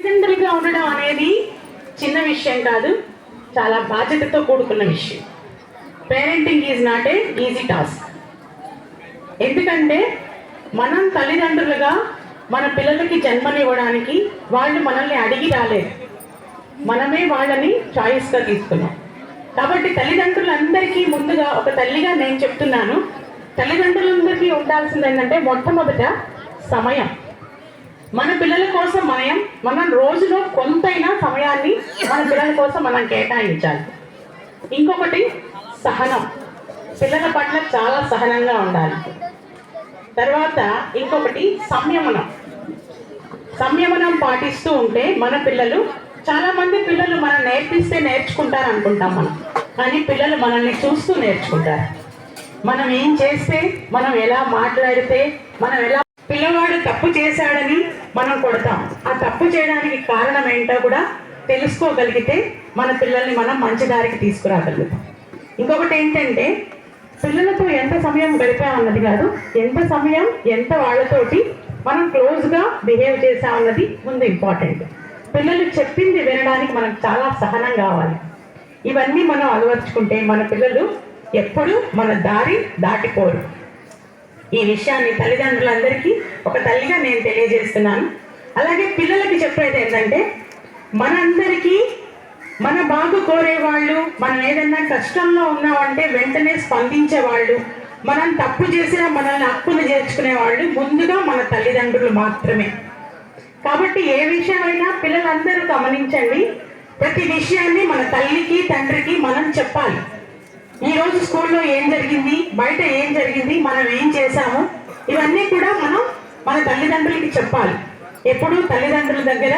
తల్లిదండ్రులుగా ఉండడం అనేది చిన్న విషయం కాదు, చాలా బాధ్యతతో కూడుకున్న విషయం. Parenting is not a easy task. ఎందుకంటే మనం తల్లిదండ్రులుగా మన పిల్లలకి జన్మనివ్వడానికి వాళ్ళు మనల్ని అడిగి రాలేదు, మనమే వాళ్ళని చాయిస్గా తీసుకున్నాం. కాబట్టి తల్లిదండ్రులందరికీ ముందుగా ఒక తల్లిగా నేను చెప్తున్నాను, తల్లిదండ్రులందరికీ ఉండాల్సింది ఏంటంటే మొట్టమొదట సమయం. మన పిల్లల కోసం మనం రోజులో కొంతైనా సమయాన్ని మన పిల్లల కోసం మనం కేటాయించాలి. ఇంకొకటి సహనం, పిల్లల పట్ల చాలా సహనంగా ఉండాలి. తర్వాత ఇంకొకటి సంయమనం పాటిస్తూ ఉంటే మన పిల్లలు, చాలా మంది పిల్లలు మనం నేర్పిస్తే నేర్చుకుంటారు అనుకుంటాం మనం, కానీ పిల్లలు మనల్ని చూస్తూ నేర్చుకుంటారు. మనం ఏం చేస్తే, మనం ఎలా మాట్లాడితే, మనం ఎలా, పిల్లవాడు తప్పు చేశాడని మనం కొడతాం, ఆ తప్పు చేయడానికి కారణం ఏంటో కూడా తెలుసుకోగలిగితే మన పిల్లల్ని మనం మంచి దారికి తీసుకురాగలుగుతాం. ఇంకొకటి ఏంటంటే పిల్లలతో ఎంత సమయం గడిపామన్నది కాదు, ఎంత సమయం ఎంత వాళ్ళతోటి మనం క్లోజ్గా బిహేవ్ చేసామన్నది ముందు ఇంపార్టెంట్. పిల్లలు చెప్పింది వినడానికి మనకు చాలా సహనం కావాలి. ఇవన్నీ మనం అలవర్చుకుంటే మన పిల్లలు ఎప్పుడు మన దారి దాటిపోరు. ఈ విషయాన్ని తల్లిదండ్రులందరికీ ఒక తల్లిగా నేను తెలియజేస్తున్నాను. అలాగే పిల్లలకి చెప్పేది ఏంటంటే, మనందరికీ మన బాగు కోరేవాళ్ళు, మనం ఏదన్నా కష్టంలో ఉన్నామంటే వెంటనే స్పందించేవాళ్ళు, మనం తప్పు చేసినా మనల్ని హక్కును చేర్చుకునేవాళ్ళు ముందుగా మన తల్లిదండ్రులు మాత్రమే. కాబట్టి ఏ విషయమైనా పిల్లలందరూ గమనించండి, ప్రతి విషయాన్ని మన తల్లికి తండ్రికి మనం చెప్పాలి. ఈరోజు స్కూల్లో ఏం జరిగింది, బయట ఏం జరిగింది, మనం ఏం చేశాము, ఇవన్నీ కూడా మనం మన తల్లిదండ్రులకి చెప్పాలి. ఎప్పుడూ తల్లిదండ్రుల దగ్గర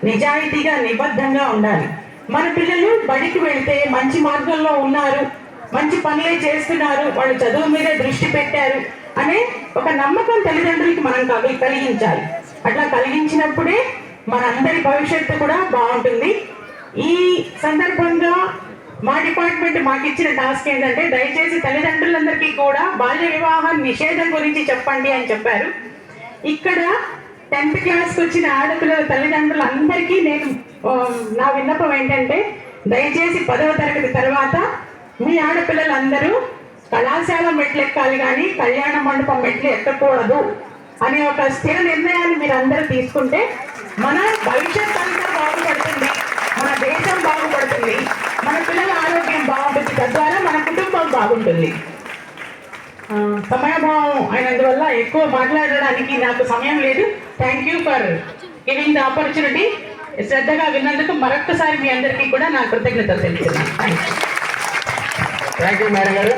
నిజాయితీగా నిబద్ధంగా ఉండాలి. మన పిల్లలు బడికి వెళ్తే మంచి మార్గంలో ఉన్నారు, మంచి పనులే చేస్తున్నారు, వాళ్ళు చదువు మీద దృష్టి పెట్టారు అనే ఒక నమ్మకం తల్లిదండ్రులకి మనం కలిగించాలి. అట్లా కలిగించినప్పుడే మనందరి భవిష్యత్తు కూడా బాగుంటుంది. ఈ సందర్భంగా మా డిపార్ట్మెంట్ మాకు ఇచ్చిన టాస్క్ ఏంటంటే, దయచేసి తల్లిదండ్రులందరికీ కూడా బాల్య వివాహ నిషేధం గురించి చెప్పండి అని చెప్పారు. ఇక్కడ 10th క్లాస్కి వచ్చిన ఆడపిల్లల తల్లిదండ్రులందరికీ నేను నా విన్నపం ఏంటంటే, దయచేసి 10వ తరగతి తర్వాత మీ ఆడపిల్లలందరూ కళాశాల మెట్లు ఎక్కాలి కానీ కళ్యాణ మండపం మెట్లు ఎక్కకూడదు అనే ఒక స్థిర నిర్ణయాన్ని మీరు అందరూ తీసుకుంటే మన భవిష్యత్ అంతా బాగుపడుతుంది, మన దేశం బాగుపడుతుంది, మన పిల్లల ఆరోగ్యం బాగుంటుంది, తద్వారా మన కుటుంబం బాగుంటుంది. సమయభావం అయినందువల్ల ఎక్కువ మాట్లాడడానికి నాకు సమయం లేదు. Thank you for giving the opportunity. శ్రద్ధగా విన్నందుకు మరొక్కసారి మీ అందరికీ కూడా నా కృతజ్ఞతలు తెలుపుతున్నాను. థ్యాంక్ యూ మేడం గారు.